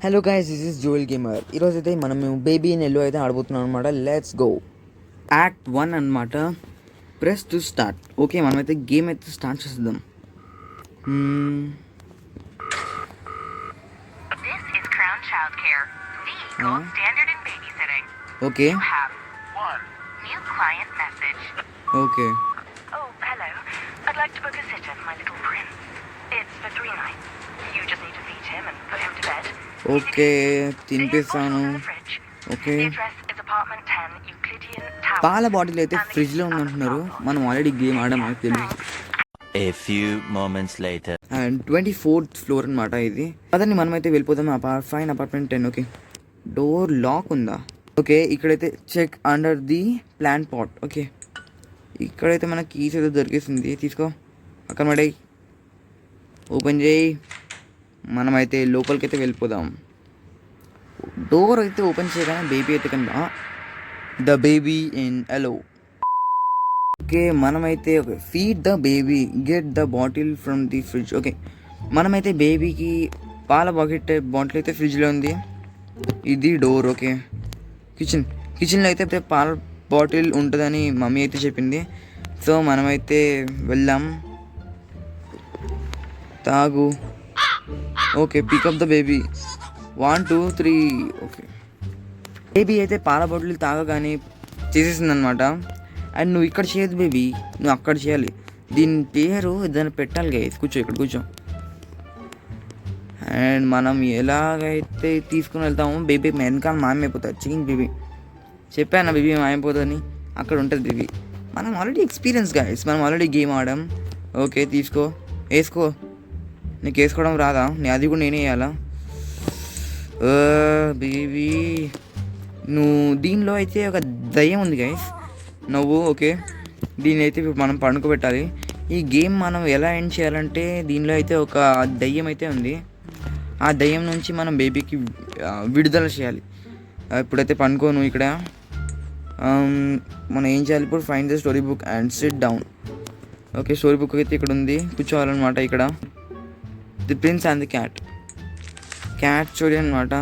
Hello guys, this is Joel gamer. ఈరోజు అయితే మనం బేబీ ఇన్ ఎల్లో అయితే ఆడబోతున్నాం అనమాట. Let's go. యాక్ట్ 1 అనమాట. Press to start. ఓకే, మనమైతే గేమ్ అయితే స్టార్ట్ చేద్దాం. ఓకే ఓకే ఓకే తినిపిస్తాను. ఓకే, పాల బాటిల్ అయితే ఫ్రిడ్జ్లో ఉందంటున్నారు. మనం ఆల్రెడీ గేమ్ ఆడడం మనకు తెలుసు. A few moments later. And 24th floor అనమాట ఇది. అదండి, మనమైతే వెళ్ళిపోతాం. Fine apartment 10. Okay, door lock ఉందా? ఓకే, ఇక్కడైతే check under the plant pot. Okay, ఇక్కడైతే మన కీస్ ఏదో దొరికేసింది. తీసుకో, అక్కడ మడై ఓపెన్ చేయి. మనమైతే లోపలికైతే వెళ్ళిపోదాం. డోర్ అయితే ఓపెన్ చేయగానే బేబీ అయితే కన్నా the baby in yellow. Okay, మనమైతే feed the baby, get the bottle from the fridge. Okay, మనమైతే బేబీకి పాల బాటిల్ అయితే ఫ్రిడ్జ్లో ఉంది. ఇది డోర్. ఓకే, కిచెన్లో అయితే పాల బాటిల్ ఉంటుందని మమ్మీ అయితే చెప్పింది. సో మనమైతే వెళ్దాం. తాగు. Okay, pick up the baby. 1 2 3. Okay, baby అయితే పాల బాటిల్ తాగగానే చేసేసింది అనమాట. అండ్ నువ్వు ఇక్కడ చేయదు బేబీ, నువ్వు అక్కడ చేయాలి. దీని పేరు ఏదైనా పెట్టాలి గైస్. కూర్చో, ఇక్కడ కూర్చో. అండ్ మనం ఎలాగైతే తీసుకుని వెళ్తామో బేబీ వెనకాల మాయమైపోతుంది. చికెన్ బేబీ చెప్పాను, బేబీ మాయమైపోతుందని. అక్కడ ఉంటుంది బేబీ. మనం ఆల్రెడీ ఎక్స్పీరియన్స్ గైస్, మనం ఆల్రెడీ గేమ్ ఆడాం. ఓకే, తీసుకో, వేసుకో. నీకు వేసుకోవడం రాదా? అది కూడా నేనే వేయాలా? బేబీ నువ్వు దీనిలో అయితే ఒక దయ్యం ఉంది గైస్. నువ్వు ఓకే, దీని అయితే ఇప్పుడు మనం పండుకోబెట్టాలి. ఈ గేమ్ మనం ఎలా ఎండ్ చేయాలంటే దీనిలో అయితే ఒక దయ్యం అయితే ఉంది. ఆ దయ్యం నుంచి మనం బేబీకి విడుదల చేయాలి. ఇప్పుడైతే పండుకోను ఇక్కడ. మనం ఏం చేయాలి ఇప్పుడు? Find the story book and sit down. Okay, story book అయితే ఇక్కడ ఉంది, కూర్చోవాలన్నమాట. ఇక్కడ the prince and the cat story అనమాట.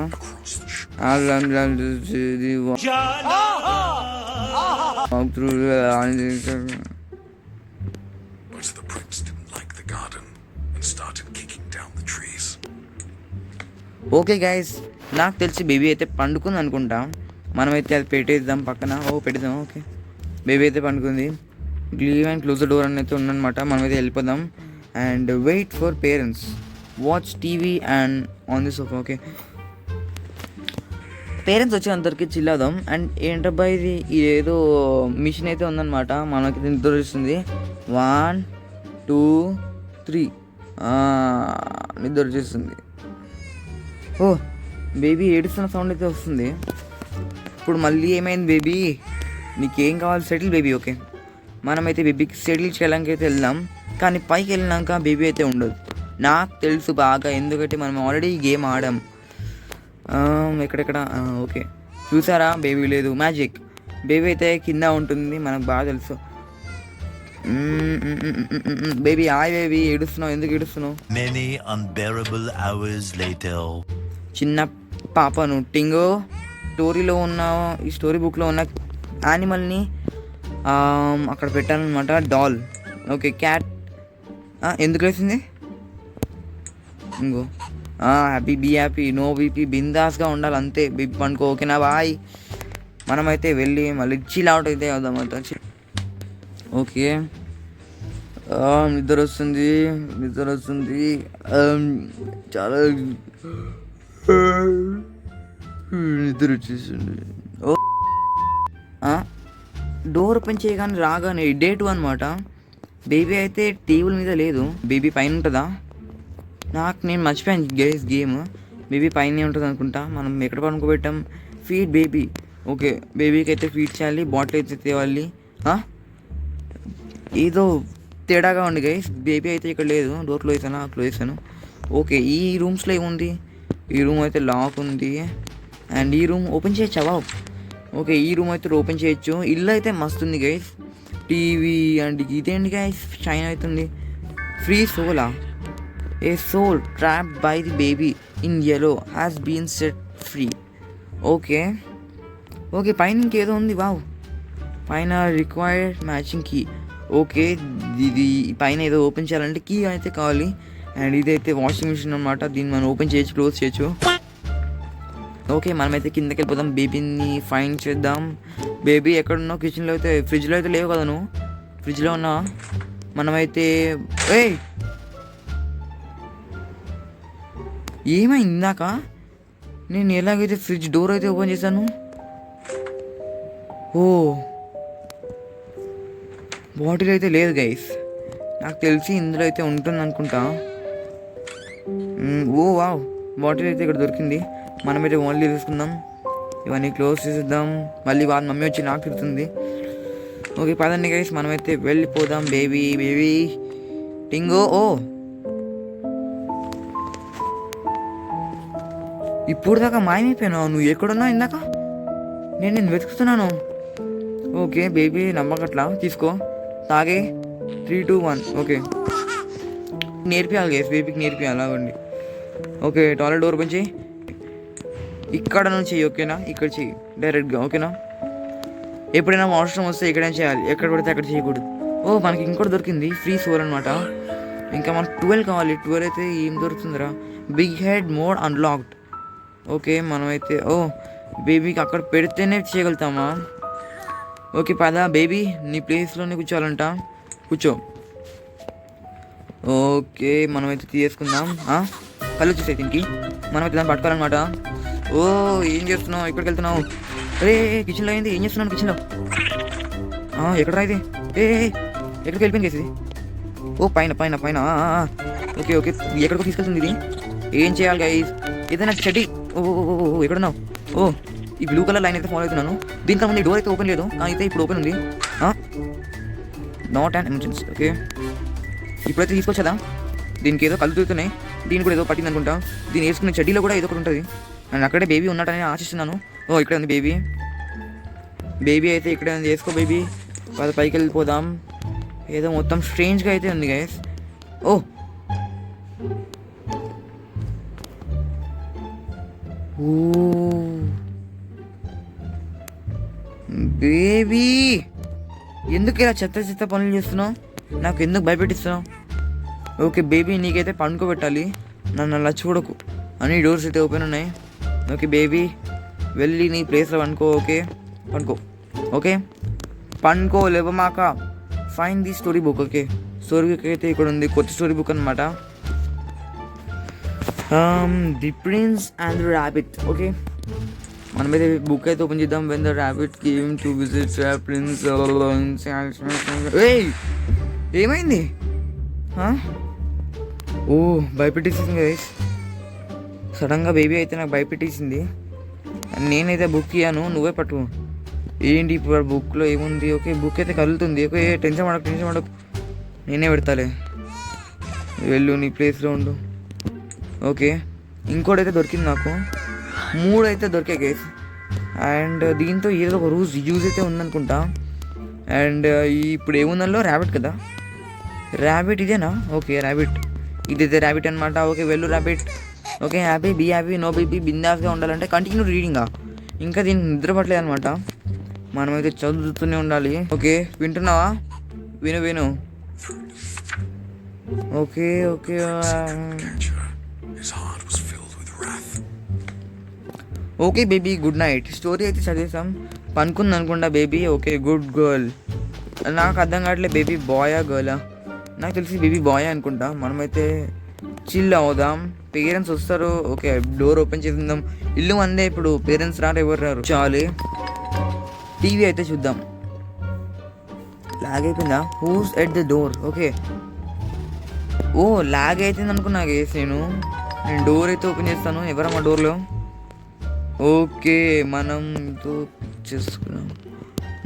ఓకే గైస్, నాకు తెలిసి బేబీ అయితే పండుకుంది అనుకుంటా. మనమైతే అది పెట్టేద్దాం పక్కన. పెట్టేద్దాం. ఓకే, బేబీ అయితే పండుకుంది. Leave and close the door అని అయితే ఉందన్నమాట. మనమైతే వెళ్ళిపోదాం. And wait for parents, watch TV and on the sofa. Okay, parents వచ్చి అందరికి చిల్లాదాం. అండ్ ఏంటబ్బా ఇది ఏదో మిషన్ అయితే ఉందన్నమాట. మనకి నిద్ర వస్తుంది. 1 2 3 నిద్ర వచ్చేస్తుంది. బేబీ ఏడుస్తున్న సౌండ్ అయితే వస్తుంది. ఇప్పుడు మళ్ళీ ఏమైంది బేబీ? నీకేం కావాలి? Settle baby. ఓకే, మనమైతే బేబీకి సెటిల్ చేయడానికి అయితే వెళ్దాం. కానీ పైకి వెళ్ళినాక బేబీ అయితే ఉండదు. నాకు తెలుసు బాగా, ఎందుకంటే మనం ఆల్రెడీ గేమ్ ఆడాం. ఎక్కడెక్కడ ఓకే, చూసారా? బేబీ లేదు. మ్యాజిక్. బేబీ అయితే కింద ఉంటుంది, మనకు బాగా తెలుసు. బేబీ హాయ్ బేబీ, ఏడుస్తున్నావు? ఎందుకు ఏడుస్తున్నావు? Many unbearable hours later. చిన్న పాపను టింగో స్టోరీలో ఉన్న ఈ స్టోరీ బుక్లో ఉన్న యానిమల్ని అక్కడ పెట్టాలన్నమాట. డాల్. Okay, cat. ఎందుకు వేసింది? ఇంకో happy, be happy, no BP, బిందాస్గా ఉండాలి అంతే. బీపీ పండుకో. ఓకేనా బాయ్. మనమైతే వెళ్ళి మళ్ళీ చిల్ అవుట్ అయితే అవుదాం అంతా. ఓకే, నిద్ర వస్తుంది చాలా నిద్ర వచ్చేసింది. డోర్ ఓపెన్ చేయగానే రాగానే డే 2 అనమాట. బేబీ అయితే టేబుల్ మీద లేదు, బేబీ పైన ఉంటుందా? నేను మర్చిపోయాను గైస్ గేమ్. బేబీ పైన ఉంటుంది అనుకుంటా. మనం ఎక్కడ పడుకోబెట్టాం? Feed baby. ఓకే, బేబీకి అయితే ఫీడ్ చేయాలి. బాటిల్ అయితే తేవాలి. ఏదో తేడాగా ఉంది గైస్. బేబీ అయితే ఇక్కడ లేదు. డోర్ క్లోజ్ చేశాను. ఓకే, ఈ రూమ్స్లో ఏముంది? ఈ రూమ్ అయితే లాక్ ఉంది. అండ్ ఈ రూమ్ ఓపెన్ చేయొచ్చా? ఓకే, ఈ రూమ్ అయితే ఓపెన్ చేయొచ్చు. ఇల్లు అయితే మస్తు ఉంది గైస్. టీవీ అండ్ ఇదేంటి గైస్ షైన్ అవుతుంది. Free soul, a soul trapped by the baby. In yellow has been set free. Okay okay, పైన ఇంకేదో ఉంది. వావ్, పైన రిక్వైర్డ్ మ్యాచింగ్ కీ. ఓకే, ఇది పైన ఏదో ఓపెన్ చేయాలంటే కీ అయితే కావాలి. అండ్ ఇదైతే వాషింగ్ మిషన్ అనమాట, దీన్ని మనం ఓపెన్ చేయొచ్చు, క్లోజ్ చేయొచ్చు. ఓకే, మనమైతే కిందకి వెళ్ళిపోదాం, బేబీని ఫైండ్ చేద్దాం. బేబీ ఎక్కడున్నావు? కిచెన్లో అయితే, ఫ్రిడ్జ్లో అయితే లేవు కదా నువ్వు? ఫ్రిడ్జ్లో ఉన్నా? మనమైతే ఏమైంది ఇందాక? నేను ఎలాగైతే ఫ్రిడ్జ్ డోర్ అయితే ఓపెన్ చేశాను. ఓ, బాటిల్ అయితే లేదు గైస్, నాకు తెలిసి ఇందులో అయితే ఉంటుంది అనుకుంటా. ఓ వావ్, బాటిల్ అయితే ఇక్కడ దొరికింది. మనమైతే ఓన్లీ తీసుకుందాం, ఇవన్నీ క్లోజ్ చేసేద్దాం. మళ్ళీ వాళ్ళ మమ్మీ వచ్చి నాకు తిడుతుంది. ఓకే పదండి గైస్, మనమైతే వెళ్ళిపోదాం. Baby baby టింగో. ఓ, ఇప్పుడు దాకా మాయమైపోయినావు నువ్వు. ఎక్కడున్నావు ఇందాక? నేను వెతుకుతున్నాను. ఓకే బేబీ, నమ్మకట్లా, తీసుకో, తాగే. 3, 2, 1. ఓకే, నేర్పియాలి గైస్, బేబీకి నేర్పియాలి. అలాగండి. ఓకే, టాయిలెట్ డోర్ ఓపెన్ చేయి, ఇక్కడ నుంచి చెయ్యి. ఓకేనా, ఇక్కడ చెయ్యి డైరెక్ట్గా. ఓకేనా, ఎప్పుడైనా అవసరం వస్తే ఎక్కడైనా చేయాలి, ఎక్కడ పడితే అక్కడ చేయకూడదు. ఓ, మనకి ఇంకోటి దొరికింది, ఫ్రీ సోర్ అనమాట. ఇంకా మనకు 12 కావాలి. 12 అయితే ఏం దొరుకుతుందిరా? Big head mode unlocked. Okay, మనమైతే బేబీకి అక్కడ పెడితేనే చేయగలుగుతామా? ఓకే పదా, బేబీ నీ ప్లేస్లోనే కూర్చోవాలంట, కూర్చో. ఓకే, మనమైతే తీసుకుందాం. కళ్ళు వచ్చేసాయి దీనికి, మనమైతే దాన్ని పట్టుకోవాలన్నమాట. ఓ, ఏం చేస్తున్నావు? ఎక్కడికి వెళ్తున్నావు? అరే, కిచెన్లో అయింది. ఏం చేస్తున్నాను కిచెన్లో? ఎక్కడ రా ఇది? ఎక్కడికి వెళ్ళిపోయింది ఇది? ఓ, పైన పైన పైన. ఓకే ఓకే, ఎక్కడికో తీసుకెళ్తుంది ఇది. ఏం చేయాలి గైస్? ఏదైనా చెడ్డి. ఓ ఎక్కడున్నావు? ఓ, ఈ బ్లూ కలర్ లైన్ అయితే ఫాలో అవుతున్నాను. దీంట్లో ముందు డోర్ అయితే ఓపెన్ లేదు, అయితే ఇప్పుడు ఓపెన్ ఉంది. Not and emergency. ఓకే, ఇప్పుడైతే తీసుకొచ్చదా? దీనికి ఏదో కళ్ళు తిరుగుతున్నాయి, దీన్ని కూడా ఏదో పట్టింది అనుకుంటా. దీన్ని వేసుకునే చెడ్డీలో కూడా ఏదో ఒకటి ఉంటుంది. అండ్ అక్కడే బేబీ ఉన్నట్టని ఆశిస్తున్నాను. ఓ, ఇక్కడే ఉంది బేబీ. బేబీ అయితే ఇక్కడే ఉంది, వేసుకో బేబీ. అది పైకి వెళ్ళిపోదాం. ఏదో మొత్తం స్ట్రేంజ్గా అయితే ఉంది గైస్. ఓ, బేబీ ఎందుకు ఇలా చెత్త చెత్త పనులు చేస్తున్నావు? నాకు ఎందుకు భయపెట్టిస్తున్నావు? ఓకే బేబీ, నీకైతే పండుకోబెట్టాలి, నన్ను అలా చూడకు. అన్ని డోర్స్ అయితే ఓపెన్ ఉన్నాయి. ఓకే బేబీ, వెళ్ళి నీ ప్లేస్లో పండుకో. ఓకే, పండుకో. ఓకే, పండుకో, లేవమాక. Find the story book. Okay, story book అయితే ఇక్కడ ఉంది, కొత్త స్టోరీ బుక్ అనమాట. The prince and the rabbit. Okay, మనమైతే బుక్ అయితే ఓపెన్ చేద్దాం. When the rabbit came to visit prince. ఏమైంది? Oh, భయపెట్టేసింది guys. సడన్గా బేబీ అయితే నాకు భయపెట్టేసింది. నేనైతే బుక్ ఇయ్యాను, నువ్వే పట్టు. ఏంటి ఇప్పుడు బుక్లో ఏముంది? ఓకే, బుక్ అయితే కదులుతుంది. ఓకే, టెన్షన్ పడకు, నేనే పెడతాలే. వెళ్ళు, నీ ప్లేస్లో ఉండు. ఓకే, ఇంకోటైతే దొరికింది నాకు. 3 అయితే దొరికాయి గైస్. అండ్ దీంతో ఏదో ఒక యూజ్ అయితే ఉందనుకుంటా. అండ్ ఇప్పుడు ఏముందో ర్యాబిట్ కదా, ర్యాబిట్ ఇదేనా? ఓకే, ర్యాబిట్ ఇదైతే ర్యాబిట్ అనమాట. ఓకే, వెళ్ళు rabbit. Okay, happy be happy, no BP, బిందాస్గా ఉండాలంటే కంటిన్యూ రీడింగా. ఇంకా దీన్ని నిద్ర పట్టలేదు అనమాట, మనమైతే చదువుతూనే ఉండాలి. ఓకే, వింటున్నావా? విను. Okay okay, okay baby, good night. Story అయితే చదివేసాం, పనుకుంది అనుకుంటా బేబీ. Okay, good girl. నాకు అర్థం కావట్లేదు బేబీ బాయా గర్లా. నాకు తెలిసి బేబీ బాయ్ అనుకుంటా. మనమైతే చిల్ అవుదాం, పేరెంట్స్ వస్తారు. ఓకే, డోర్ ఓపెన్ చేద్దాం. ఇల్లు అందే, ఇప్పుడు పేరెంట్స్ రారు, ఎవరు రారు. చాలు, టీవీ అయితే చూద్దాం. లాగ్ అయిపోయిందా? Who's at the door? Okay, ఓ లాగ్ అవుతుంది అనుకున్నా గేస్. నేను డోర్ అయితే ఓపెన్ చేస్తాను. ఎవరమ్మా డోర్లో? ఓకే, మనం చేసుకున్నాం.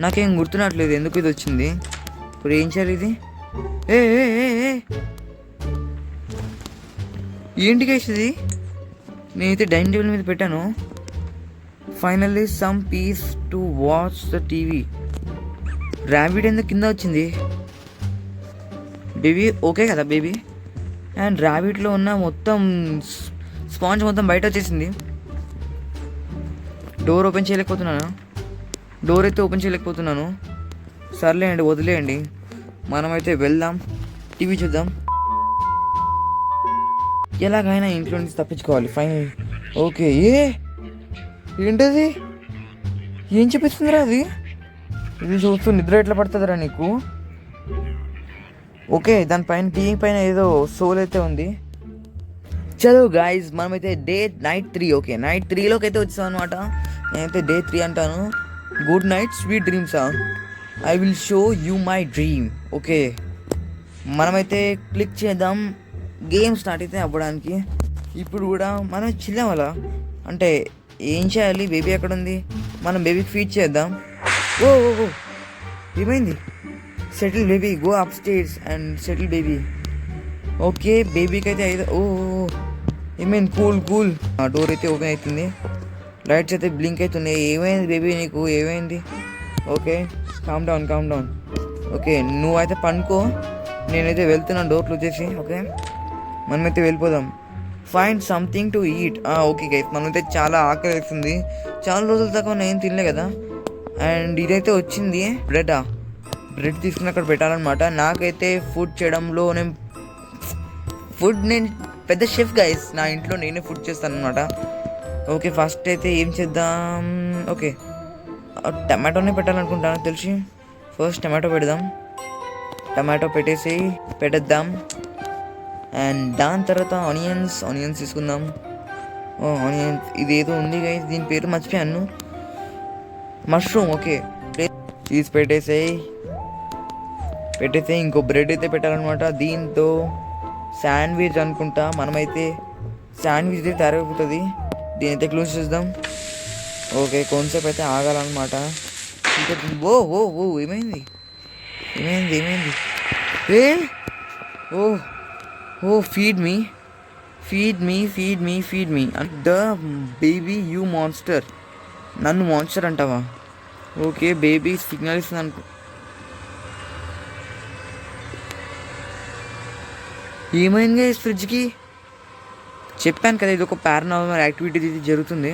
నాకేం గుర్తున్నట్లేదు ఎందుకు ఇది వచ్చింది. ఇప్పుడు ఏం చేయాలి ఇది? ఏ ఏంటి గైస్ ఇది? నేనైతే డైనింగ్ టేబుల్ మీద పెట్టాను. Finally some piece to watch the TV. Rabbit ఎందుకు కింద వచ్చింది? బేబీ ఓకే కదా బేబీ? అండ్ ర్యాబిట్లో ఉన్న మొత్తం స్పాంజ్ మొత్తం బయట వచ్చేసింది. డోర్ ఓపెన్ చేయలేకపోతున్నాను. డోర్ అయితే ఓపెన్ చేయలేకపోతున్నాను. సర్లేండి, వదిలేయండి. మనమైతే వెళ్దాం, టీవీ చూద్దాం. ఎలాగైనా ఇంట్లో నుంచి తప్పించుకోవాలి ఫైనల్. ఓకే, ఏంటది? ఏం చెప్పిస్తుందిరా అది? ఇది చూస్తూ నిద్ర ఎట్లా పడుతుందిరా నీకు? ఓకే, దానిపైన టీవీ పైన ఏదో సోల్ అయితే ఉంది. చలో గాయస్, మనమైతే నైట్ 3. ఓకే, నైట్ 3లోకి అయితే వచ్చాం అనమాట. నేనైతే డే 3 అంటాను. Good night, sweet dreams. I will show you my dream. Okay, మనమైతే క్లిక్ చేద్దాం గేమ్ స్టార్ట్ అయితే అవ్వడానికి. ఇప్పుడు కూడా మనం చిల్లాం అలా. అంటే ఏం చేయాలి? బేబీ ఎక్కడ ఉంది? మనం బేబీకి ఫీడ్ చేద్దాం. ఓ ఏమైంది? Settle baby, go up stairs and settle baby. Okay, బేబీకి అయితే ఏమైంది? కూల్. డోర్ అయితే ఓపెన్ అవుతుంది, లైట్స్ అయితే బ్లింక్ అవుతున్నాయి. ఏమైంది బేబీ నీకు? ఏమైంది? Okay, calm down. ఓకే, నువ్వైతే పనుకో, నేనైతే వెళ్తున్నాను డోర్ క్లోజ్ చేసి. ఓకే, మనమైతే వెళ్ళిపోదాం. Find something to eat. Okay guys, మనమైతే చాలా ఆకలి వేస్తుంది. చాలా రోజుల దాకా నేను తినలే కదా. అండ్ ఇదైతే వచ్చింది బ్రెడ్ తీసుకుని అక్కడ పెట్టాలన్నమాట. నాకైతే ఫుడ్ చేయడంలో నేను పెద్ద షెఫ్ గైస్. నా ఇంట్లో నేనే ఫుడ్ చేస్తాను అనమాట. ఓకే, ఫస్ట్ అయితే ఏం చేద్దాం? ఓకే, టమాటోనే పెట్టాలనుకుంటాను తెలిసి. ఫస్ట్ టమాటో పెడదాం. టమాటో పెట్టేద్దాం. అండ్ దాని తర్వాత ఆనియన్స్ తీసుకుందాం. ఆనియన్స్, ఇది ఏదో ఉంది గైస్, దీని పేరు మర్చిపోయాను. మష్రూమ్. ఓకే, చీజ్ పెట్టేసేయి. ఇంకో బ్రెడ్ అయితే పెట్టాలన్నమాట. దీంతో శాండ్విచ్ అనుకుంటా. మనమైతే శాండ్విచ్ అయితే తయారైపోతుంది. దీని అయితే క్లోజ్ చేద్దాం. ఓకే, కొంచెంసేపు అయితే ఆగాలన్నమాట. ఇంకా ఏమైంది? Feed me the baby you monster. నన్ను మాన్స్టర్ అంటావా? ఓకే, బేబీ సిగ్నల్ ఇస్తుంది అనుకో. ఏమైంది ఫ్రిడ్జ్కి? చెప్పాను కదా, ఇది ఒక పారానార్మల్ యాక్టివిటీ ఇది జరుగుతుంది.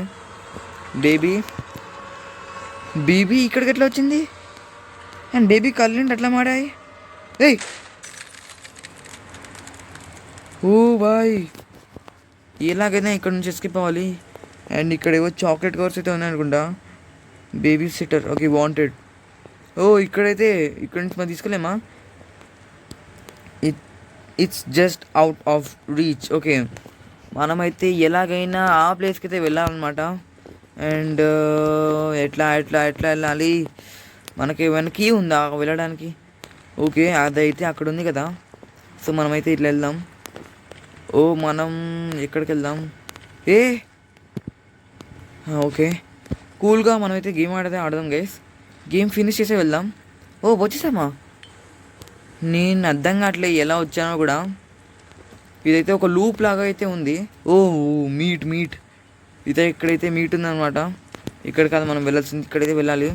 బేబీ ఇక్కడికి ఎట్లా వచ్చింది? అండ్ బేబీ కళ్ళు అట్లా మాడాయి. ఓ బాయ్, ఎలాగైనా ఇక్కడ నుంచి ఎస్కేప్ అవ్వాలి. అండ్ ఇక్కడ ఏవో చాక్లెట్ కవర్స్ అయితే ఉన్నాయి అనుకుంటా. Baby sitter. Okay, wanted. ఇక్కడ నుంచి మనం తీసుకెళ్ళామా? It's just out of reach. Okay, మనమైతే ఎలాగైనా ఆ ప్లేస్కి అయితే వెళ్ళాలన్నమాట. అండ్ ఎట్లా వెళ్ళాలి? మనకి ఏమైనా కీ ఉందా వెళ్ళడానికి? ఓకే, అదైతే అక్కడ ఉంది కదా. సో మనమైతే ఇట్లా వెళ్దాం. మనం ఎక్కడికి వెళ్దాం? ఓకే, కూల్గా మనమైతే గేమ్ ఆడదాం గైస్. గేమ్ ఫినిష్ చేసే వెళ్దాం. వచ్చేసామా? నేను అర్థం కావట్లే ఎలా వచ్చానో కూడా. ఇదైతే ఒక లూప్ లాగా అయితే ఉంది. మీట్ ఇదే ఇక్కడైతే మీట్ ఉందన్నమాట. ఇక్కడ కాదు మనం వెళ్ళాల్సింది, ఇక్కడైతే వెళ్ళాలి.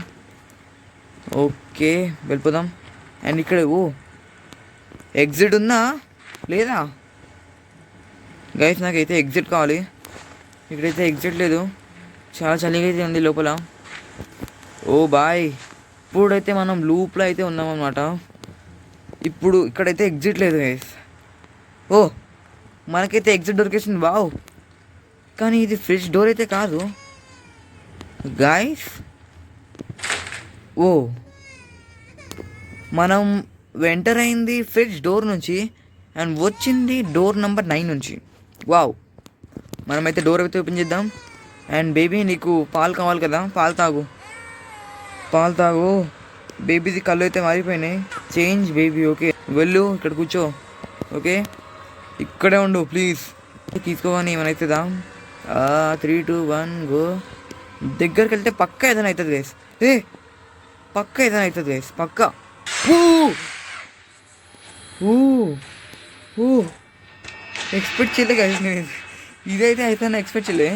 ఓకే, వెళ్ళిపోదాం. అండ్ ఇక్కడ ఎగ్జిట్ ఉందా లేదా గైస్? నాకైతే ఎగ్జిట్ కావాలి. ఇక్కడైతే ఎగ్జిట్ లేదు, చాలా చలిగా అయితే ఉంది లోపల. బాయ్, ఇప్పుడైతే మనం లూప్లో అయితే ఉన్నామన్నమాట. ఇప్పుడు ఇక్కడైతే ఎగ్జిట్ లేదు గైస్. మనకైతే ఎగ్జిట్ దొరికేసింది. వావ్, కానీ ఇది ఫ్రిడ్జ్ డోర్ అయితే కాదు గైస్. మనం ఎంటర్ అయింది ఫ్రిడ్జ్ డోర్ నుంచి అండ్ వచ్చింది డోర్ నెంబర్ 9 నుంచి. వావ్, మనమైతే డోర్ అయితే ఓపెన్ చేద్దాం. అండ్ బేబీ, నీకు పాలు కావాలి కదా, పాలు తాగు. బేబీది కళ్ళు అయితే మారిపోయినాయి. Change baby. ఓకే, వెళ్ళు, ఇక్కడ కూర్చో. ఓకే, ఇక్కడే ఉండు ప్లీజ్. తీసుకోవని ఏమైనా దా. 3, 2, 1 గో. దగ్గరికి వెళ్తే పక్క ఏదైనా అవుతుంది గైస్. పక్క. ఎక్స్పెక్ట్ చేయలే గైస్ నేను. ఇదైతే అయితే ఎక్స్పెక్ట్ చేయలే.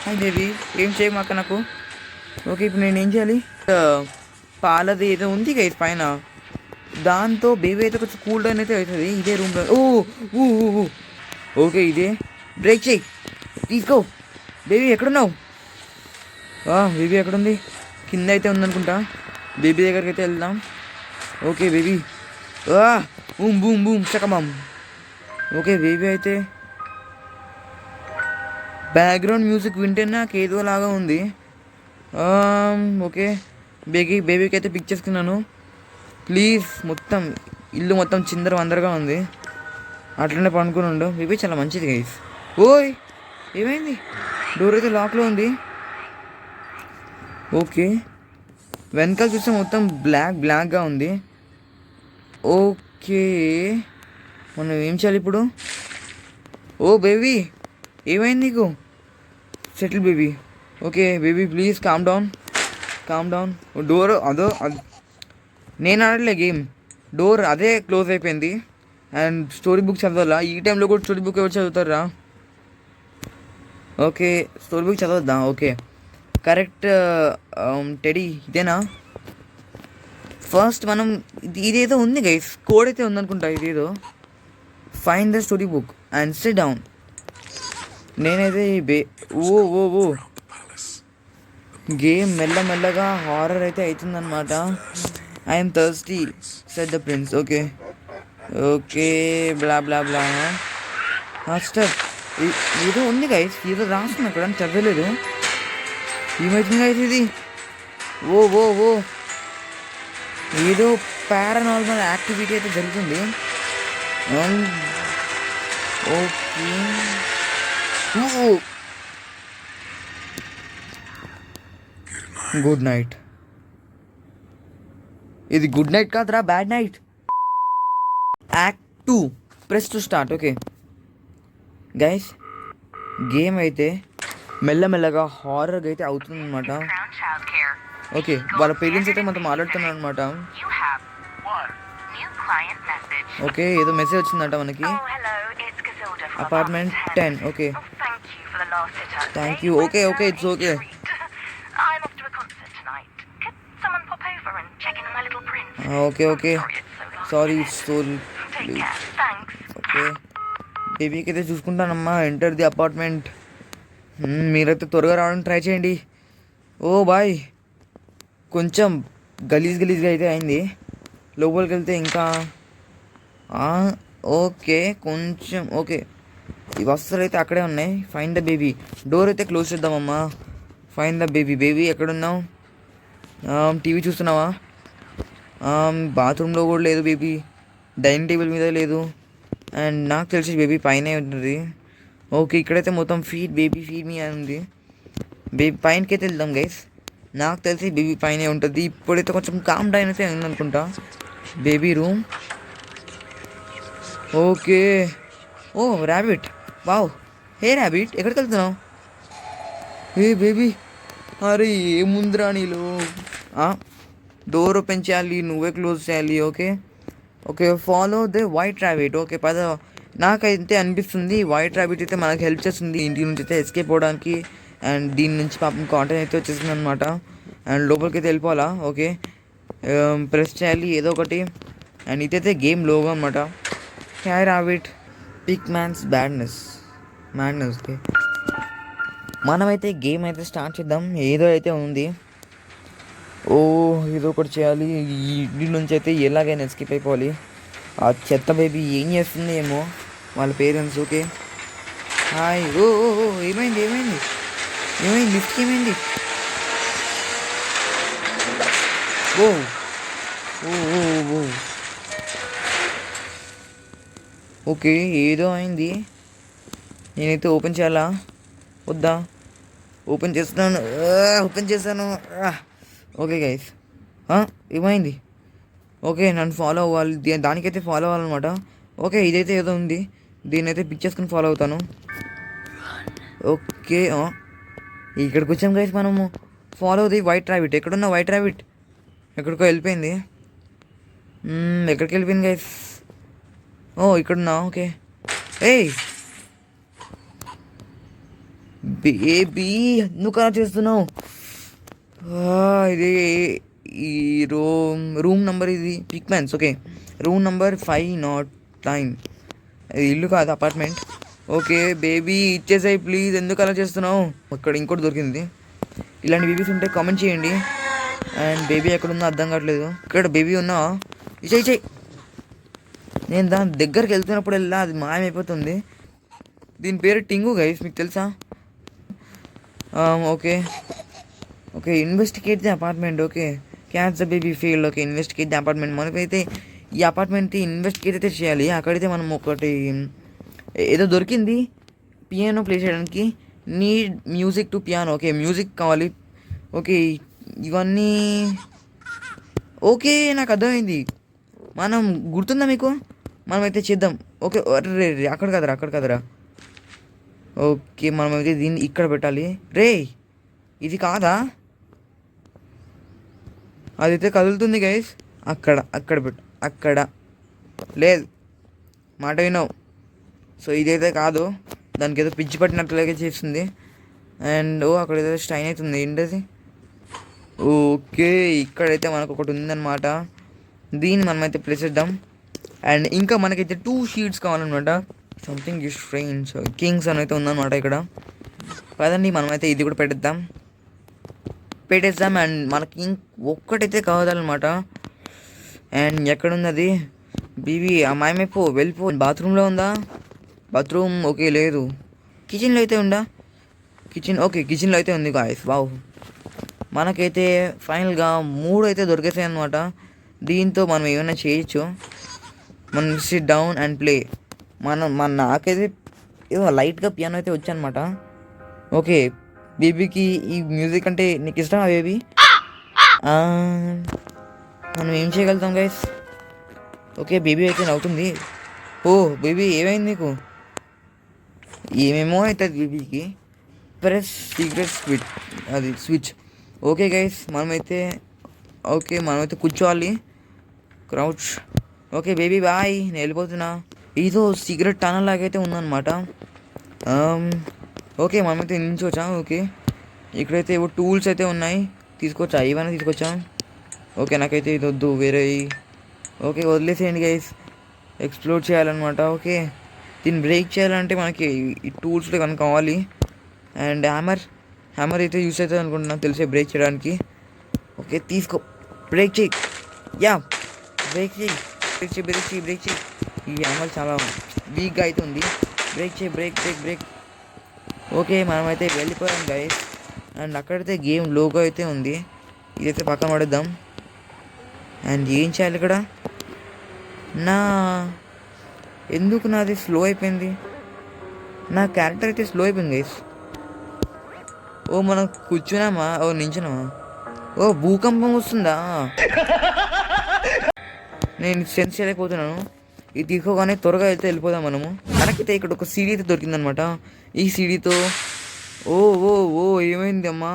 హాయ్ బేబీ, ఏం చేయమాక నాకు. ఓకే, ఇప్పుడు నేను ఏం చేయాలి? పాలది ఏదో ఉంది గైస్ పైన, దాంతో బేబీ అయితే కొంచెం కూల్ డౌన్ అయితే అవుతుంది. ఇదే రూమ్లో. ఓకే, ఇదే బ్రేక్ చేయి. తీసుకో. బేబీ ఎక్కడున్నావు? బేబీ ఎక్కడుంది? కింద అయితే ఉందనుకుంటా. బేబీ దగ్గరికి అయితే వెళ్దాం. Okay baby. Boom boom boom చకమం. ఓకే బేబీ అయితే బ్యాక్గ్రౌండ్ మ్యూజిక్ వింటే నాకు ఏదో లాగా ఉంది. ఓకే బేబీకి అయితే పిక్ చేసుకున్నాను. ప్లీజ్. మొత్తం ఇల్లు మొత్తం చిందర వందరగా ఉంది. అట్లనే పనుకుని ఉండు. బేబీ చాలా మంచిది గైస్. ఓయ్ ఏమైంది? డోర్ అయితే లాక్లో ఉంది. ఓకే వెనకాల చూస్తే మొత్తం బ్లాక్గా ఉంది. ఓకే మనం ఏం చేయాలి ఇప్పుడు? ఓ బేబీ ఏమైంది నీకు? Settle baby. Okay baby please calm down. Door నేను ఆడలే గేమ్. డోర్ అదే క్లోజ్ అయిపోయింది. అండ్ స్టోరీ బుక్ చదవాలా? ఈ టైంలో కూడా స్టోరీ బుక్ ఎవరు చదువుతారా? ఓకే స్టోరీ బుక్ చదవద్దా? Okay correct. టెడీ ఇదేనా? ఫస్ట్ మనం ఇదేదో ఉంది గైస్, కోడ్ అయితే ఉందనుకుంటా. ఇదేదో find the story book and sit down. నేనైతే ఓ గేమ్ మెల్లమెల్లగా హారర్ అయితే అవుతుందన్నమాట. I'm thirsty set the prince. Okay blah blah blah. Step ఏదో ఉంది గైస్, ఏదో రాస్తుంది అక్కడ, చదవలేదు. ఏమవుతుంది గైస్ ఇది? ఓ ఏదో పారానార్మల్ యాక్టివిటీ అయితే జరుగుతుంది. Okay good night. ఇది గుడ్ నైట్ కాదురా, bad night. Act 2 press to start. Okay guys game అయితే మెల్లమెల్లగా హారర్గా అయితే అవుతుంది అనమాట. ఓకే వాళ్ళ పేరెంట్స్ అయితే మనతో మాట్లాడుతున్నారు అనమాట. ఓకే ఏదో మెసేజ్ వచ్చిందంట మనకి. Apartment 10. Okay thank you. Okay it's okay. Okay sorry okay బేబీకి అయితే చూసుకుంటానమ్మా. Enter the apartment. మీరైతే త్వరగా రావడానికి ట్రై చేయండి. ఓ బాయ్ కొంచెం గలీజ్గా అయితే అయింది. లోపలికి వెళ్తే ఇంకా ఓకే కొంచెం ఓకే. ఈ వస్తువులు అయితే అక్కడే ఉన్నాయి. Find the baby. డోర్ అయితే క్లోజ్ చేద్దామమ్మా. ఫైండ్ ద బేబీ ఎక్కడున్నావు? టీవీ చూస్తున్నావా? బాత్రూంలో కూడా లేదు బేబీ. డైనింగ్ టేబుల్ మీద లేదు. అండ్ నాకు తెలిసి బేబీ పైనే ఉంటుంది. ఓకే ఇక్కడైతే మొత్తం ఫీడ్ మీ అని ఉంది. బేబీ పైనకి అయితే వెళ్దాం గైస్. నాకు తెలిసి బేబీ పైనే ఉంటుంది. ఇప్పుడైతే కొంచెం కామ్ డౌన్ అయితే ఉందనుకుంటా. Baby room. Okay oh rabbit. Wow hey rabbit ఎక్కడికి వెళ్తున్నావు? ఏ బేబీ అరే ఏముందిరా నీలో? డోర్ ఓపెన్ చేయాలి, నువ్వే క్లోజ్ చేయాలి. Okay follow the white rabbit. Okay నాకైతే అనిపిస్తుంది వైట్ ర్యాబిట్ అయితే మనకు హెల్ప్ చేస్తుంది ఇంటి నుంచి అయితే ఎస్కేప్ అవ్వడానికి. అండ్ దీని నుంచి పాపం కాంటెంట్ అయితే వచ్చేసింది అనమాట. అండ్ లోపలికి అయితే వెళ్ళిపోవాలా. ఓకే ప్రెస్ చేయాలి ఏదో ఒకటి. అండ్ ఇదైతే గేమ్ లోగో అనమాట. హ్యా rabbit pig man's madness. Okay మనమైతే గేమ్ అయితే స్టార్ట్ చేద్దాం. ఏదో అయితే ఉంది. ఏదో ఒకటి చేయాలి. ఇంటి నుంచి అయితే ఎలాగైనా ఎస్కేప్ అయిపోవాలి. ఆ చెత్త బేబీ ఏం చేస్తుంది ఏమో వాళ్ళ పేరెంట్స్. Okay hi. ఏమైంది లిఫ్ట్కి ఏమైంది? ఓ ఓకే ఏదో అయింది. నేనైతే ఓపెన్ చేయాలా వద్దా? ఓపెన్ చేస్తాను. ఓకే గైస్ ఏమైంది? ఓకే నన్ను ఫాలో అవ్వాలి. దానికైతే ఫాలో అవ్వాలన్నమాట. ఓకే ఇదైతే ఏదో ఉంది. దీన్ని అయితే పిక్ చేసుకుని ఫాలో అవుతాను. ఓకే ఇక్కడికి వచ్చాం గైస్ మనము. Follow the white rabbit. ఎక్కడున్నా వైట్ ర్యాబిట్? ఎక్కడికో వెళ్ళిపోయింది. ఎక్కడికి వెళ్ళిపోయింది గైస్? ఇక్కడున్నా. ఓకే ఏయ్ బేబీ ఎందుకు అలా చేస్తున్నావు? ఇది ఈ రూమ్ నెంబర్ ఇది పిక్మెన్స్. Okay room number 509. ఇది ఇల్లు కాదు అపార్ట్మెంట్. ఓకే బేబీ ఇచ్చేసాయి ప్లీజ్, ఎందుకు అలా చేస్తున్నావు? అక్కడ ఇంకోటి దొరికింది. ఇలాంటి బేబీస్ ఉంటే కామెంట్ చేయండి. అండ్ బేబీ ఎక్కడుందో అర్థం కావట్లేదు. ఇక్కడ బేబీ ఉన్నా ఇచ్చే ఇచ్చే. నేను దాని దగ్గరికి వెళ్తున్నప్పుడు వెళ్ళా అది మాయమైపోతుంది. దీని పేరు టింగు గైస్, మీకు తెలుసా? Okay okay investigate the apartment. Okay catch the baby field. Okay investigate the apartment. మనకైతే ఈ అపార్ట్మెంట్ ఇన్వెస్టిగేట్ అయితే చేయాలి. అక్కడైతే మనం ఒకటి ఏదో దొరికింది పియానో ప్లే చేయడానికి. Need music to piano. Okay music కావాలి. ఓకే ఇవన్నీ ఓకే నాకు అర్థమైంది. మనం గుర్తుందా మీకు? మనమైతే చేద్దాం. ఓకే అరే అక్కడ కదరా. ఓకే మనమైతే దీన్ని ఇక్కడ పెట్టాలి. రే ఇది కాదా? అదైతే కదులుతుంది గైస్. అక్కడ పెట్టు. అక్కడ లేదు, మాట వినవు. సో ఇదైతే కాదు, దానికి ఏదో పిచ్చి పట్టినట్లుగా చేస్తుంది. అండ్ అక్కడ ఏదో స్టైన్ అవుతుంది. ఏంటది? ఓకే ఇక్కడైతే మనకు ఒకటి ఉందన్నమాట. దీన్ని మనమైతే ప్లేస్ చేద్దాం. అండ్ ఇంకా మనకైతే 2 షీట్స్ కావాలన్నమాట. సంథింగ్ ఇస్ స్ట్రేంజ్ కింగ్స్ అని అయితే ఉందన్నమాట ఇక్కడ. కదండి మనమైతే ఇది కూడా పెట్టేద్దాం. అండ్ మనకి ఒక్కటైతే కావాలన్నమాట. అండ్ ఎక్కడుంది అది? బీబీ అమ్మాయిపో వెళ్ళిపో. బాత్రూంలో ఉందా? బాత్రూమ్ ఓకే లేదు. కిచెన్లో అయితే ఉందా? ఓకే కిచెన్లో అయితే ఉంది గాయస్. వావ్ మనకైతే ఫైనల్గా 3 అయితే దొరికేసాయి అన్నమాట. దీంతో మనం ఏమైనా చేయొచ్చు. మనం సిట్ డౌన్ అండ్ ప్లే. నాకైతే ఏదో లైట్గా పియానో అయితే వచ్చానమాట. ఓకే బేబీకి ఈ మ్యూజిక్ అంటే నీకు ఇష్టమా బేబీ? మనం ఏం చేయగలుగుతాం గైస్? ఓకే బేబీ అయితే నవ్వుతుంది. ఓ బేబీ ఏమైంది నీకు? ఏమేమో అవుతుంది బేబీకి. Press secret switch. Okay guys మనమైతే కూర్చోవాలి. క్రౌచ్. ఓకే బేబీ బాయ్, నేను వెళ్ళిపోతున్నా. ఏదో సీక్రెట్ టనల్ లాగైతే ఉందన్నమాట. ఓకే మనమైతే నిల్చోవచ్చా? ఓకే ఇక్కడైతే ఏవో టూల్స్ అయితే ఉన్నాయి. తీసుకొచ్చా? ఏమైనా తీసుకొచ్చా? ఓకే నాకైతే ఇది వద్దు, వేరే. ఓకే వదిలేసేయండి గైస్, ఎక్స్ప్లోర్ చేయాలన్నమాట. ఓకే దీన్ని బ్రేక్ చేయాలంటే మనకి ఈ టూల్స్లో కనుక కావాలి. అండ్ హ్యామర్ అయితే యూస్ అవుతుంది అనుకుంటున్నాను తెలిసే బ్రేక్ చేయడానికి. ఓకే తీసుకో, బ్రేక్ చేయి. యా బ్రేక్ చేయి. ఈ హ్యామర్ చాలా వీక్గా అయితే ఉంది. బ్రేక్ చేయి. బ్రేక్. ఓకే మనమైతే వెళ్ళిపోయాం గైస్. అండ్ అక్కడైతే గేమ్ లోగో అయితే ఉంది. ఇదైతే పక్కన పడేద్దాం. అండ్ ఏం చేయాలి ఇక్కడ? ఎందుకు నాది స్లో అయిపోయింది? నా క్యారెక్టర్ అయితే స్లో అయిపోయింది గైస్. ఓ మనం కూర్చున్నామా? నించున్నామా? భూకంపం వస్తుందా? నేను సెన్స్ చేయలేకపోతున్నాను. ఇది తీసుకోగానే త్వరగా అయితే వెళ్ళిపోదాం మనము. మనకైతే ఇక్కడ ఒక సీడీ అయితే దొరికిందనమాట. ఈ సీడీతో ఏమైంది అమ్మా?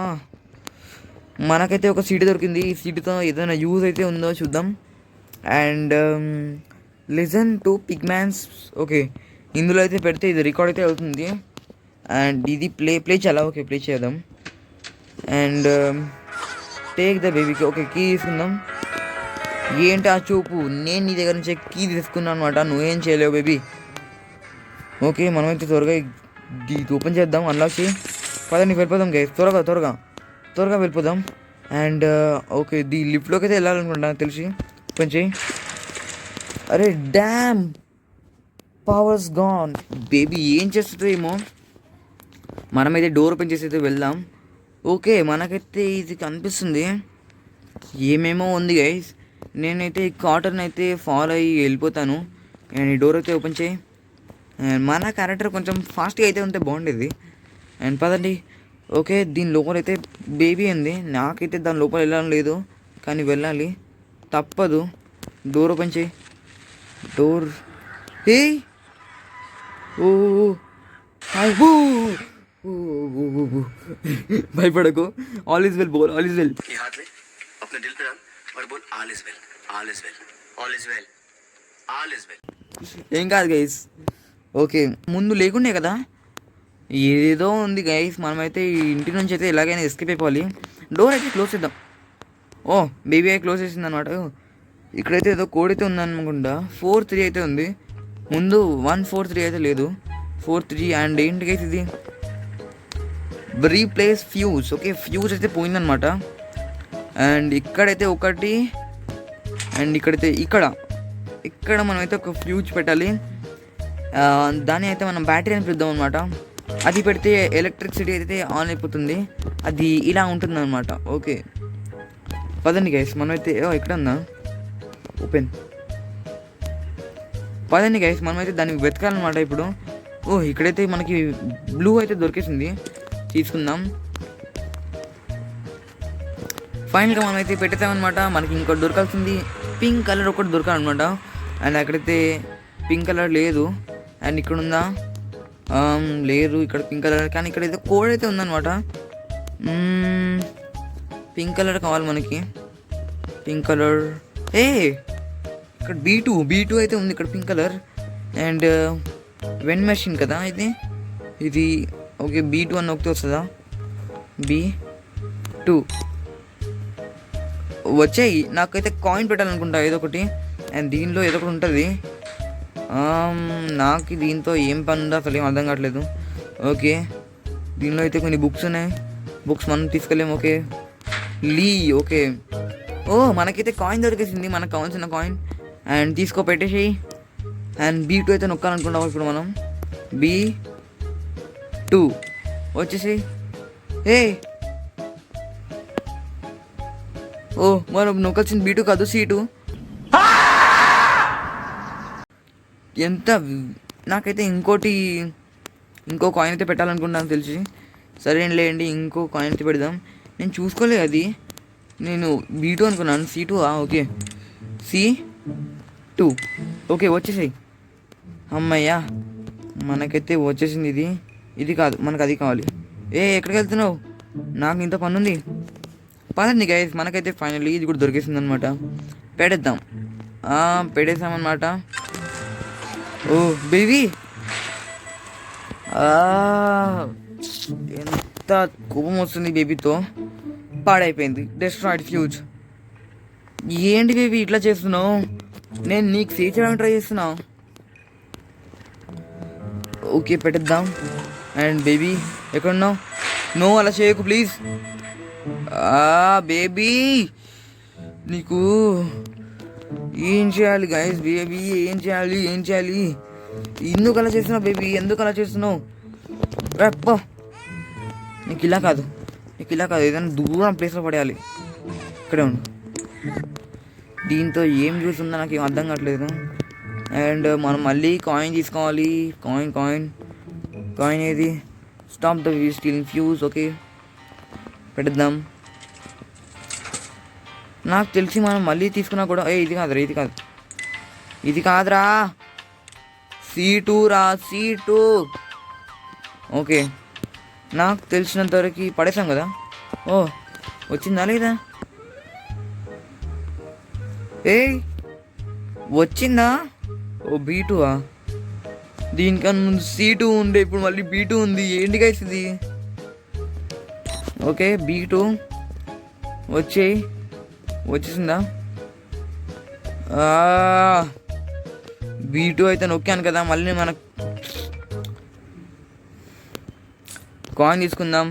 మనకైతే ఒక సీడీ దొరికింది. ఈ సీడీతో ఏదైనా యూజ్ అయితే ఉందో చూద్దాం. And listen to pigman's. Okay ఇందులో అయితే పెడితే ఇది రికార్డ్ అయితే అవుతుంది. అండ్ ఇది ప్లే చేయాలా? ఓకే ప్లే చేద్దాం. అండ్ టేక్ ద బేబీకి. ఓకే కీ తీసుకుందాం. ఏంటి ఆ చూపు? నేను నీ దగ్గర నుంచి కీ తీసుకున్నాను అనమాట, నువ్వేం చేయలేవు బేబీ. ఓకే మనమైతే త్వరగా ఇది ఓపెన్ చేద్దాం, అన్లాక్ చేయి. పదండి వెళ్ళిపోదాం గైస్, త్వరగా వెళ్ళిపోదాం. అండ్ ఓకే లిఫ్ట్లోకి అయితే వెళ్ళాలనుకుంటున్నాను తెలిసి. ఓపెన్ చేయి. అరే డ్యామ్, పవర్స్ గాన్. బేబీ ఏం చేస్తుందో ఏమో. మనమైతే డోర్ ఓపెన్ చేసి అయితే వెళ్దాం. ఓకే మనకైతే ఇది కనిపిస్తుంది, ఏమేమో ఉంది గైస్. నేనైతే ఈ కాటన్ అయితే ఫాలో అయ్యి వెళ్ళిపోతాను. అండ్ ఈ డోర్ అయితే ఓపెన్ చేయి. అండ్ మన క్యారెక్టర్ కొంచెం ఫాస్ట్గా అయితే ఉంటే బాగుండేది. అండ్ పదండి. ఓకే దీని లోపల అయితే బేబీ ఉంది. నాకైతే దాని లోపల వెళ్ళాలని లేదు, కానీ వెళ్ళాలి, తప్పదు. డోర్ ఓపెన్ చేయి. డోర్. ఏ ఓ హాయ్. భయపడకు. ఆల్ ఈజ్ వెల్ బోల్, ఆల్ ఈజ్ వెల్. अपने दिल पे डाल और बोल all is well, all is well, all is well, all is well. ఏం కాదు గైస్. ఓకే ముందు లేకుండే కదా, ఏదో ఉంది గైస్. మనమైతే ఈ ఇంటి నుంచి అయితే ఎలాగైనా ఎస్కేప్ అయిపోవాలి. డోర్ అయితే క్లోజ్ చేద్దాం. బేబీ అయితే క్లోజ్ చేసింది అనమాట. ఇక్కడైతే ఏదో కోడ్ అయితే ఉందనుకుంటా. 4-3 అయితే ఉంది. ముందు 1-4-3 అయితే లేదు. 4-3 అండ్ ఏంటి గైస్ ఇది రీప్లేస్ ఫ్యూజ్. ఓకే ఫ్యూజ్ అయితే పోయిందనమాట. అండ్ ఇక్కడైతే ఒకటి అండ్ ఇక్కడైతే ఇక్కడ మనమైతే ఒక ఫ్యూజ్ పెట్టాలి. దాన్ని అయితే మనం బ్యాటరీ అని పిలుద్దాం అనమాట. అది పెడితే ఎలక్ట్రిసిటీ అయితే ఆన్ అయిపోతుంది. అది ఇలా ఉంటుంది అనమాట. ఓకే పదండి గైస్ మనమైతే ఇక్కడ ఉందా ఓపెన్. పదండి గైస్ మనమైతే దాన్ని వెతకాలన్నమాట ఇప్పుడు. ఇక్కడైతే మనకి బ్లూ అయితే దొరికేసింది, తీసుకుందాం. ఫైనల్గా మనమైతే పెట్టేసామన్నమాట. మనకి ఇంకోటి దొరకాల్సింది పింక్ కలర్ ఒకటి దొరకాలన్నమాట. అండ్ అక్కడైతే పింక్ కలర్ లేదు. అండ్ ఇక్కడ ఉందా లేదు ఇక్కడ పింక్ కలర్. కానీ ఇక్కడ ఏదో కోడ్ అయితే ఉందన్నమాట. పింక్ కలర్ కావాలి మనకి. పింక్ కలర్ ఇక్కడ B2 అయితే ఉంది ఇక్కడ pink colour. And when machine కదా ఇది ఓకే B2 అని ఒకటి వస్తుందా? B2 వచ్చాయి. నాకైతే కాయిన్ పెట్టాలనుకుంటా ఏదో ఒకటి. అండ్ దీనిలో ఏదో ఒకటి ఉంటుంది. నాకు దీంతో ఏం పని ఉందో అసలు ఏం అర్థం కావట్లేదు. ఓకే దీనిలో అయితే కొన్ని బుక్స్ ఉన్నాయి. బుక్స్ మనం తీసుకెళ్ళాము. ఓకే ఓకే మనకైతే కాయిన్ దొరికేసింది, మనకు కావాల్సిన కాయిన్. అండ్ తీసుకో పెట్టేసి. అండ్ B2 అయితే నొక్కాలనుకుంటాం ఇప్పుడు మనం. B2 వచ్చేసి మనం నొక్కాల్సింది B2 కాదు C2. ఎంత నాకైతే ఇంకో కాయిన్ అయితే పెట్టాలనుకుంటాను తెలిసి. సరేలేండి ఇంకో కాయిన్ అయితే పెడదాం. నేను చూసుకోలేదు అది, నేను B2 అనుకున్నాను. C2 ఓకే C2 ఓకే వచ్చేసాయి. అమ్మయ్యా మనకైతే వచ్చేసింది. ఇది కాదు మనకు అది కావాలి. ఎక్కడికి వెళ్తున్నావు? నాకు ఇంత పని ఉంది. పదండి గైస్ మనకైతే ఫైనల్లీ ఇది కూడా దొరికేసింది అనమాట. పెట్టేద్దాం. పెట్టేసామన్నమాట. బేబీ ఎంత కోపం వస్తుంది బేబీతో. పాడైపోయింది. Destroyed fuse. ఏంటి బేబీ ఇట్లా చేస్తున్నావు? నేను నీకు సేవ్ చేయడానికి ట్రై చేస్తున్నా. ఓకే పెట్టేద్దాం. అండ్ బేబీ ఎక్కడున్నావు? నో అలా చేయకు ప్లీజ్. బేబీ నీకు ఏం చేయాలి గైస్? బేబీ ఏం చేయాలి? ఎందుకు అలా చేస్తున్నావు బేబీ? ఎందుకు అలా చేస్తున్నావు? రేప్ప నీకు ఇలా కాదు ఏదైనా దూరం ప్లేస్లో పడేయాలి. ఇక్కడే ఉండు. దీంతో ఏం చూస్తుందో నాకు ఏం అర్థం కావట్లేదు. అండ్ మనం మళ్ళీ కాయిన్ తీసుకోవాలి. కాయిన్ ఏది? Stop the stealing fuse. Okay పెట్టేద్దాం. నాకు తెలిసి మనం మళ్ళీ తీసుకున్నా కూడా ఇది కాదురా C2 రా C2. ఓకే నాకు తెలిసినంతవరకు పడేసాం కదా. వచ్చిందా లేదా? వచ్చిందా? B2 దీనికన్నా ముందు C2 ఉండే, ఇప్పుడు మళ్ళీ B2 ఉంది. ఏంటి గైస్ ఇది? ఓకే B2 వచ్చేసిందా? B2 అయితే నొక్కాను కదా. మళ్ళీ మనకు కాయిన్ తీసుకుందాం.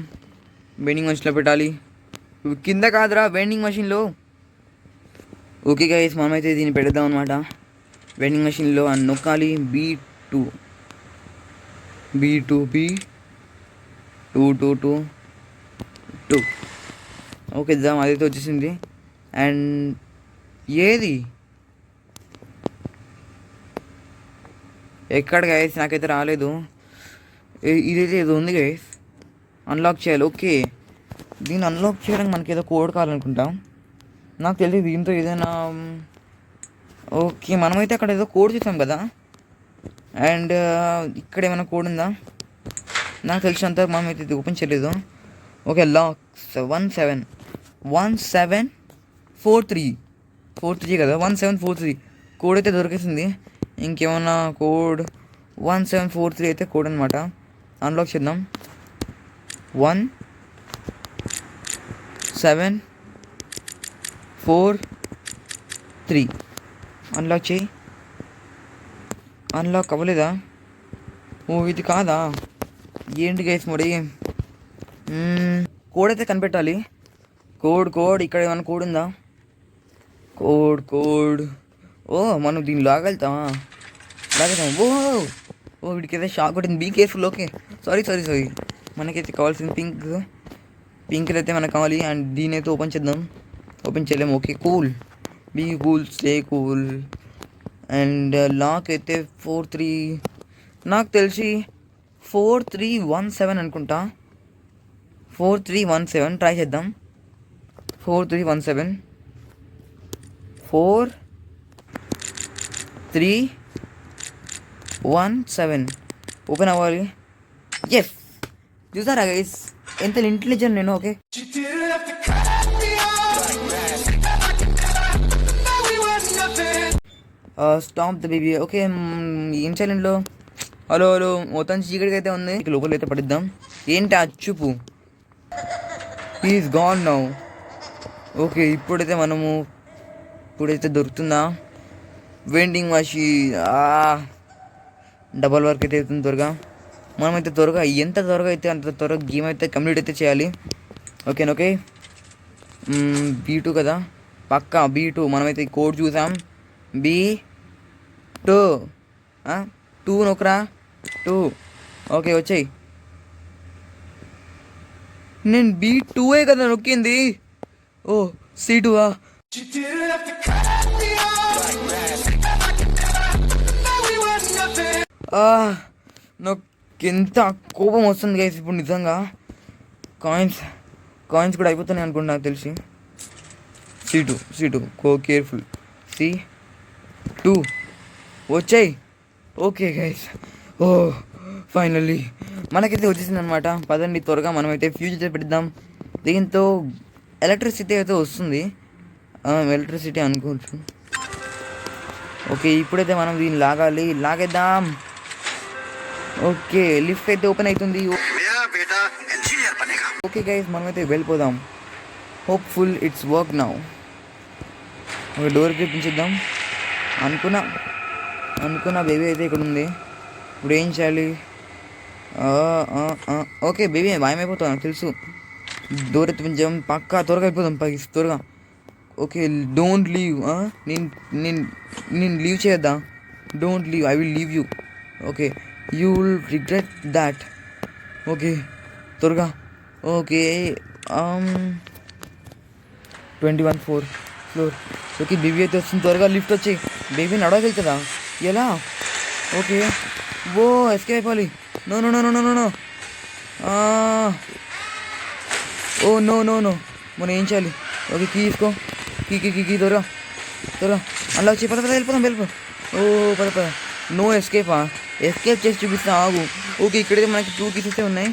వెండింగ్ మెషిన్లో పెట్టాలి. కింద కాదురా వెండింగ్ మెషిన్లో. ఓకే గైస్ మనమైతే దీన్ని పెడదాం అనమాట. వెండింగ్ మెషిన్లో అని నొక్కాలి. B2 ఓకే ఇద్దాం. అదైతే వచ్చేసింది. అండ్ ఏది ఎక్కడ గైస్? నాకైతే రాలేదు. ఇదైతే ఏదో ఉంది గైస్, అన్లాక్ చేయాలి. ఓకే దీన్ని అన్లాక్ చేయడానికి మనకి ఏదో కోడ్ కావాలనుకుంటాం. నాకు తెలియదు దీంతో ఏదైనా. ఓకే మనమైతే అక్కడ ఏదో కోడ్ చూసాం కదా. అండ్ ఇక్కడ ఏమైనా కోడ్ ఉందా? నాకు తెలిసినంత మనమైతే ఇది ఓపెన్ చేయలేదు. ఓకే లాక్ 1743 కదా. 1743 కోడ్ అయితే దొరికేసింది. ఇంకేమన్నా కోడ్? 1743 అయితే కోడ్ అనమాట. అన్లాక్ చేద్దాం. 1743 అన్లాక్ చేయి. అన్లాక్ అవ్వలేదా? ఓ ఇది కాదా? ఏంటి గైస్ మరి? కోడ్ అయితే కనిపెట్టాలి. కోడ్ ఇక్కడ ఏమైనా కోడ్ ఉందా? కోడ్ ఓ మనం దీన్ని లాగలుగుతామా? ఓ వీడికి అయితే షాక్ కొట్టింది. Be careful. ఓకే సారీ మనకైతే కావాల్సింది పింక్ అయితే మనకు కావాలి. అండ్ దీని అయితే ఓపెన్ చేద్దాం. ఓపెన్ చేయలేము. Okay cool, be cool, stay cool. And lock అయితే 43, నాకు తెలిసి 4317 అనుకుంటా. 4317 ట్రై చేద్దాం. 4317 4317 ఓపెన్ అవ్వాలి. ఎస్, చూసారా గైస్ ఎంత ఇంటెలిజెంట్ నేను. Okay stop the baby. Okay ఏం చేయాలంలో? హలో మొత్తం చీకటికి అయితే ఉంది. లోపల అయితే పడిద్దాం. ఏంటి అచ్చుపు? Is gone now. ఓకే ఇప్పుడైతే దొరుకుతుందా? Vending machine. డబల్ వర్క్ అయితే అవుతుంది త్వరగా. మనమైతే త్వరగా ఎంత త్వరగా అయితే అంత త్వరగా గేమ్ అయితే కంప్లీట్ అయితే చేయాలి. ఓకే B2 కదా పక్కా. B2 మనమైతే కోడ్ చూసాం. B2 2 నొక్కరా 2. ఓకే వచ్చాయి. నేను B2ఏ కదా నొక్కింది. ఓ C2 నాకు ఎంత కోపం వస్తుంది గైస్ ఇప్పుడు నిజంగా. కాయిన్స్ కూడా అయిపోతున్నాయి అనుకుంటా నాకు తెలిసి. C2 careful. C2 వచ్చాయి. ఓకే గైస్, ఓ ఫైనల్లీ మనకైతే వచ్చేసింది అనమాట. పదండి త్వరగా మనమైతే ఫ్యూజ్ అయితే పెడదాం. దీంతో ఎలక్ట్రిసిటీ అయితే వస్తుంది. ఎలక్ట్రిసిటీ అనుకోవచ్చు. ఓకే ఇప్పుడైతే మనం దీన్ని లాగేద్దాం. ఓకే లిఫ్ట్ అయితే ఓపెన్ అవుతుంది. ఓకే గైస్ మనమైతే వెళ్ళిపోదాం. Hopeful it's work now. ఒక డోర్కి పిలిచిద్దాం. అనుకున్నా బేబీ అయితే ఇక్కడ ఉంది. ఇప్పుడు ఏం చేయాలి? ఓకే బేబీ భయమైపోతావు నాకు తెలుసు. డోర్ అయితే పిలిచాం. పక్కా త్వరగా అయిపోదాం త్వరగా. Okay don't leave. నేను లీవ్ చేయొద్దా? Don't leave, I will leave you. Okay you will regret that. Okay త్వరగా. Okay 21 floor. ఓకే బేబీ అయితే వస్తుంది. త్వరగా లిఫ్ట్ వచ్చి బేబీ నడవగలుగుతుందా? ఎలా? ఓకే ఓ ఎస్కేప్ అయిపోవాలి. నో ఓ నో మనం ఏం చేయాలి? ఓకే కీ తీసుకో. కీ త్వరగా అలా వచ్చి పద వెళ్ళిపోదాం. ఓ పద నో ఎస్కేప్ చేసి చూపిస్తా ఆగు. ఓకే ఇక్కడైతే మనకి 2 keys ఉన్నాయి.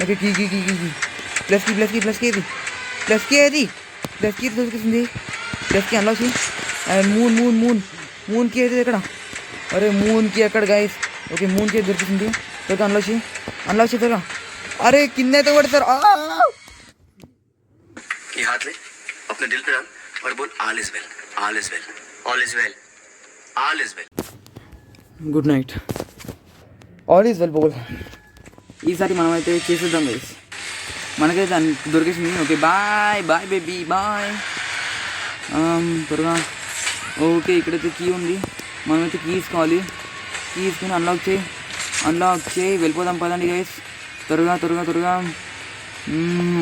ఓకే కీ ప్లస్ కీ అది దొరికింది. ప్లస్ కీ అలా వచ్చి అండ్ మూన్ కీ అయితే ఇక్కడ. अरे मून की अकड़ गाइस. ओके मून की दొరికింది. త్వరగా అన్లాక్ త్వరగా. अरे किन्ने तो पड़े सर. ये हाथ ले अपने दिल पे डाल और बोल all is well. Good night. All is well బోల్. ఈసారి మనమైతే చేసేద్దాం గైస్. మనకైతే దొరికేసింది. Okay bye baby bye. త్వరగా. ఓకే ఇక్కడైతే కీ ఉంది. మనమైతే కీ తీసుకోవాలి. కీ తీసుకుని అన్లాక్ చేయి వెళ్ళిపోదాం పదండి గైస్. త్వరగా.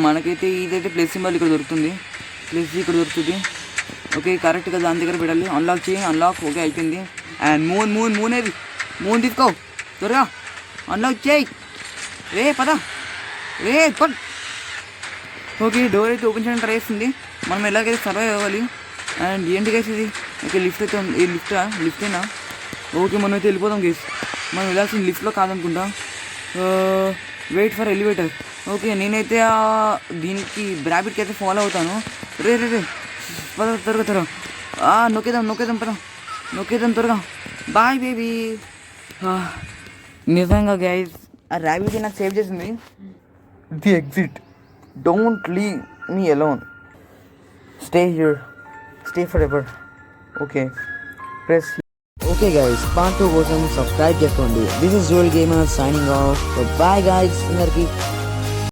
మనకైతే ఇదైతే ప్లస్ సింబల్ ఇక్కడ దొరుకుతుంది. ఓకే కరెక్ట్గా దాని దగ్గర పెట్టాలి. అన్లాక్ ఓకే అయిపోయింది. అండ్ మూన్ ఏది? మూన్ తీసుకో త్వరగా. అన్లాక్ చేయి. పద. ఓకే డోర్ అయితే ఓపెన్ చేయడానికి ట్రై చేస్తుంది. మనం ఎలాగైతే సర్వైవ్ అవ్వాలి. అండ్ ఏంటి గైస్ ఇది? ఓకే లిఫ్ట్ అయితే ఉంది. లిఫ్టేనా? ఓకే మనం అయితే వెళ్ళిపోదాం గైస్. మనం వెళ్ళాల్సింది లిఫ్ట్లో కాదనుకుంటా. Wait for elevator. ఓకే నేనైతే దీనికి ర్యాబిట్కి అయితే ఫాలో అవుతాను. రే పద త్వరగా. నొక్కేద్దాం త్వరగా. Bye baby. నిజంగా గైస్ ఆ ర్యాబిట్ నాకు సేవ్ చేసింది. The exit. Don't leave me alone. Stay here. Stay forever. Okay press. Okay guys, part 2 కోసం సబ్స్క్రైబ్ చేసుకోండి. This is Jol gamer signing off. Bye guys అందరికి.